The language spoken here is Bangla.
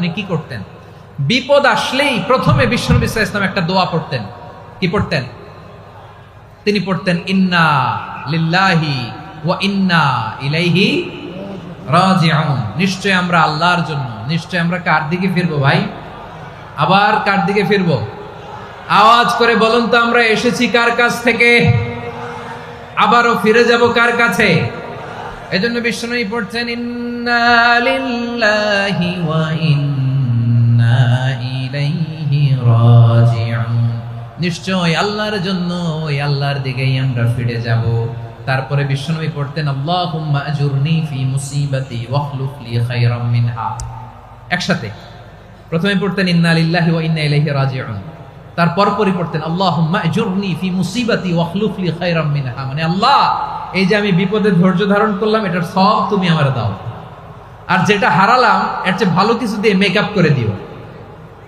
উনি কি করতেন? বিপদ আসলেই প্রথমে বিশ্বনবী সাল্লাল্লাহু আলাইহি ওয়াসাল্লাম একটা দোয়া পড়তেন। কি পড়তেন? তিনি পড়তেন ইন্না লিল্লাহি ওয়া ইন্না ইলাইহি রাজিউন। নিশ্চয় আমরা আল্লাহর জন্য, নিশ্চয় আমরা কার দিকে ফিরবো ভাই? আবার কার দিকে ফিরবো? আওয়াজ করে বলুন তো, আমরা এসেছি কার কাছ থেকে, আবারও ফিরে যাব কার কাছে? এজন্য বিশ্বনবী পড়ছেন ইন্না লিল্লাহি ওয়া ইন্না ইলাইহি রাজিউন। নিশ্চয় আল্লাহর জন্য, ওই আল্লাহর দিকেই আমরা ফিরে যাব। তারপরে বিশ্বনবী পড়তেন আল্লাহুম্মা আজুরনি ফি মুসিবাতি ওয়াখলুফ লি খায়রাম মিনহা। একসাথে প্রথমে পড়তেন ইন্না লিল্লাহি ওয়া ইন্না ইলাইহি রাজিউন, তারপর পরে পড়তেন আল্লাহুম্মা আজুরনি ফি মুসিবাতি ওয়াখলুফ লি খায়রাম মিনহা। মানে আল্লাহ, এই যে আমি বিপদে ধৈর্য ধারণ করলাম, এটার সব তুমি আমার দাও, আর যেটা হারালাম এর চেয়ে ভালো কিছু দিয়ে মেকআপ করে দিও।